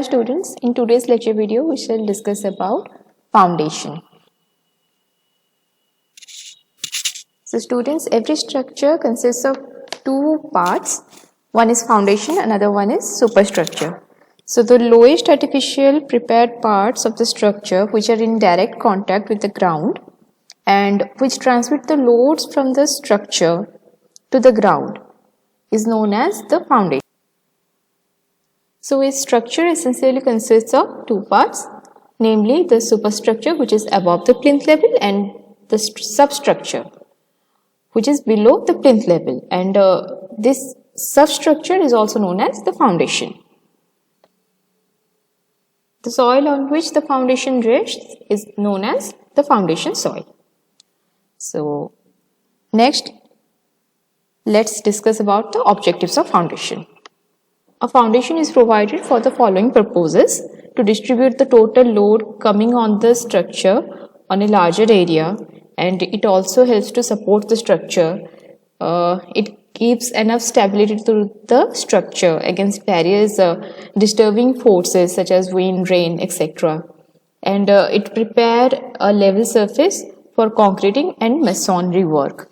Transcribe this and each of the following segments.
Hello students, in today's lecture video we shall discuss about foundation. So students, every structure consists of two parts. One is foundation, another one is superstructure. So the lowest artificial prepared parts of the structure which are in direct contact with the ground and which transmit the loads from the structure to the ground is known as the foundation. So a structure essentially consists of two parts, namely the superstructure which is above the plinth level and the substructure which is below the plinth level, and this substructure is also known as the foundation. The soil on which the foundation rests is known as the foundation soil. So next, let's discuss about the objectives of foundation. A foundation is provided for the following purposes: to distribute the total load coming on the structure on a larger area, and it also helps to support the structure. It gives enough stability to the structure against various disturbing forces such as wind, rain, etc. And it prepares a level surface for concreting and masonry work.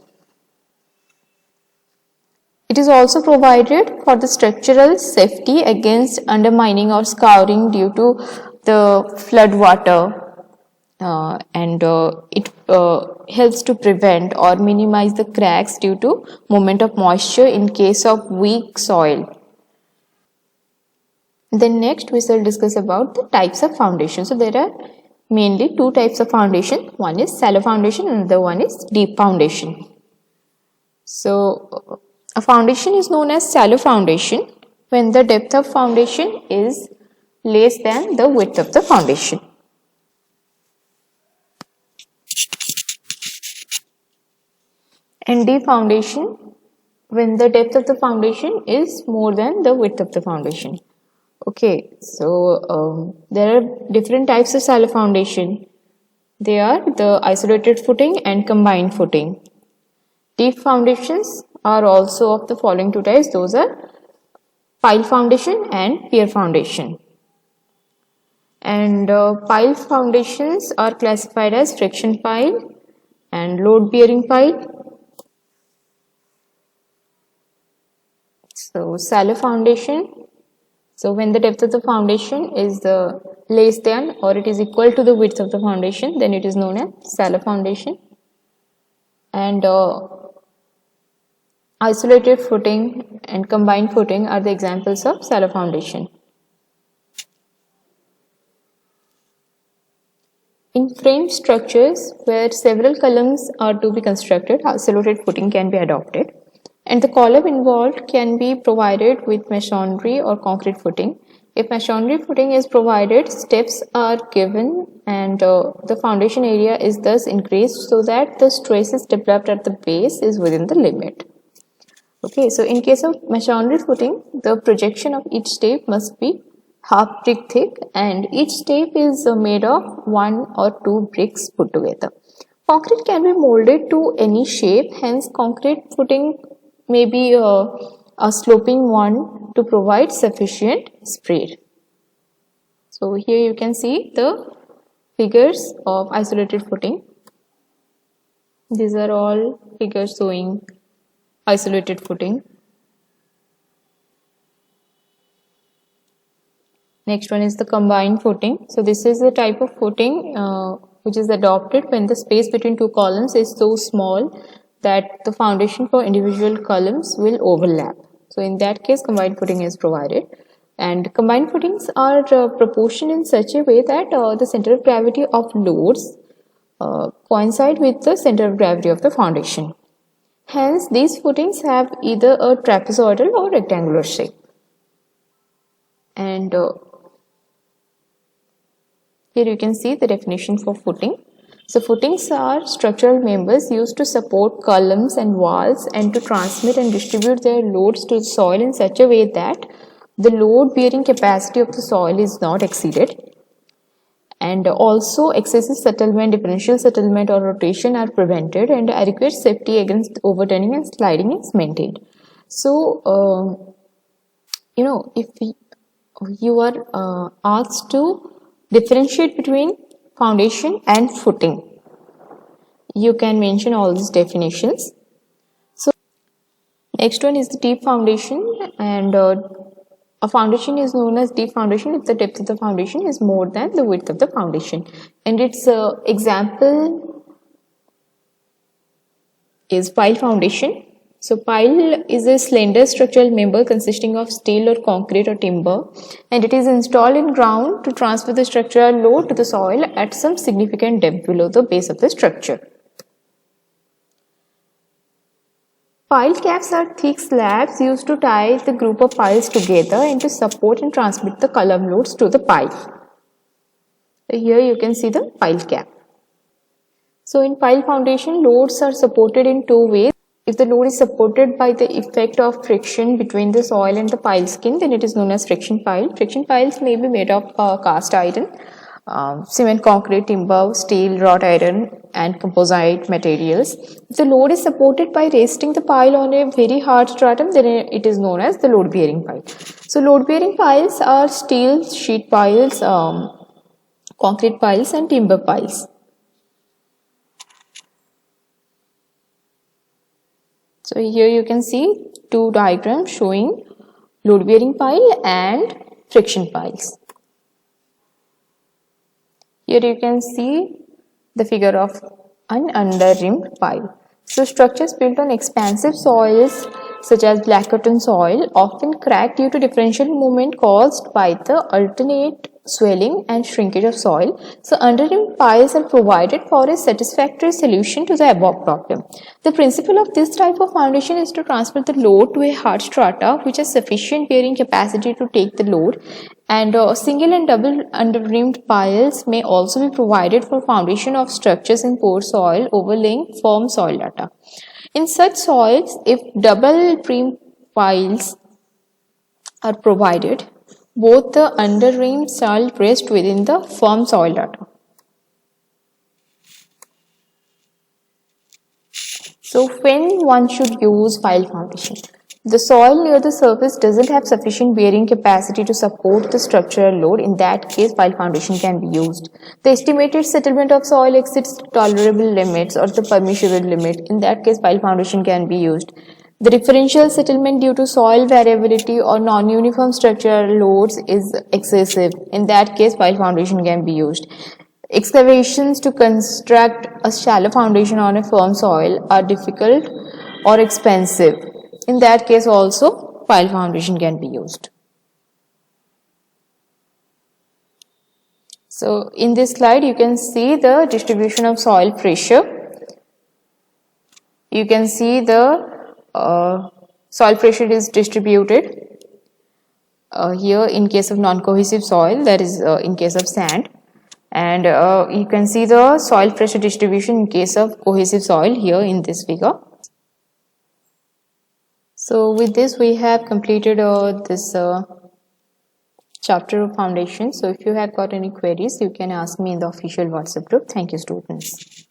It is also provided for the structural safety against undermining or scouring due to the flood water, and it helps to prevent or minimize the cracks due to movement of moisture in case of weak soil. Then next we shall discuss about the types of foundation. So there are mainly two types of foundation. One is shallow foundation and another one is deep foundation. So a foundation is known as shallow foundation when the depth of foundation is less than the width of the foundation. And deep foundation when the depth of the foundation is more than the width of the foundation. Okay, so there are different types of shallow foundation. They are the isolated footing and combined footing. Deep foundations are also of the following two types. Those are pile foundation and pier foundation. And pile foundations are classified as friction pile and load bearing pile. So shallow foundation, so when the depth of the foundation is less than or it is equal to the width of the foundation, then it is known as shallow foundation. And isolated footing and combined footing are the examples of shallow foundation. In frame structures where several columns are to be constructed, isolated footing can be adopted, and the column involved can be provided with masonry or concrete footing. If masonry footing is provided, steps are given and the foundation area is thus increased so that the stresses developed at the base is within the limit. Okay, so in case of masonry footing, the projection of each step must be half brick thick and each step is made of 1 or 2 bricks put together. Concrete can be molded to any shape, hence concrete footing may be a sloping one to provide sufficient spread. So here you can see the figures of isolated footing. These are all figures showing isolated footing. Next one is the combined footing. So this is the type of footing which is adopted when the space between two columns is so small that the foundation for individual columns will overlap. So in that case, combined footing is provided. And combined footings are proportioned in such a way that the center of gravity of loads coincide with the center of gravity of the foundation. Hence, these footings have either a trapezoidal or rectangular shape. And here you can see the definition for footing. So footings are structural members used to support columns and walls and to transmit and distribute their loads to the soil in such a way that the load bearing capacity of the soil is not exceeded, and also excessive settlement, differential settlement or rotation are prevented, and adequate safety against overturning and sliding is maintained. So if we you are asked to differentiate between foundation and footing. You can mention all these definitions. So next one is the deep foundation, and a foundation is known as deep foundation if the depth of the foundation is more than the width of the foundation. And its example is pile foundation. So pile is a slender structural member consisting of steel or concrete or timber, and it is installed in ground to transfer the structural load to the soil at some significant depth below the base of the structure. Pile caps are thick slabs used to tie the group of piles together and to support and transmit the column loads to the pile. Here you can see the pile cap. So in pile foundation, loads are supported in two ways. If the load is supported by the effect of friction between the soil and the pile skin, then it is known as friction pile. Friction piles may be made of cast iron, cement, concrete, timber, steel, wrought iron, and composite materials. If the load is supported by resting the pile on a very hard stratum, then it is known as the load bearing pile. So load bearing piles are steel sheet piles, concrete piles, and timber piles. So here you can see two diagrams showing load bearing pile and friction piles. Here you can see the figure of an under-rimmed pile. So structures built on expansive soils such as black cotton soil often crack due to differential movement caused by the alternate swelling and shrinkage of soil. So under-rimmed piles are provided for a satisfactory solution to the above problem. The principle of this type of foundation is to transfer the load to a hard strata which has sufficient bearing capacity to take the load, and single and double under-rimmed piles may also be provided for foundation of structures in poor soil overlaying firm soil data. In such soils, if double rim piles are provided, both the under-rim shall rest within the firm soil data. So when one should use pile foundation? The soil near the surface doesn't have sufficient bearing capacity to support the structural load. In that case, pile foundation can be used. The estimated settlement of soil exceeds tolerable limits or the permissible limit. In that case, pile foundation can be used. The differential settlement due to soil variability or non-uniform structural loads is excessive. In that case, pile foundation can be used. Excavations to construct a shallow foundation on a firm soil are difficult or expensive. In that case also, pile foundation can be used. So in this slide, you can see the distribution of soil pressure. You can see the soil pressure is distributed here in case of non-cohesive soil, that is in case of sand, and you can see the soil pressure distribution in case of cohesive soil here in this figure. So with this we have completed this chapter of foundation. So if you have got any queries, you can ask me in the official WhatsApp group. Thank you, students.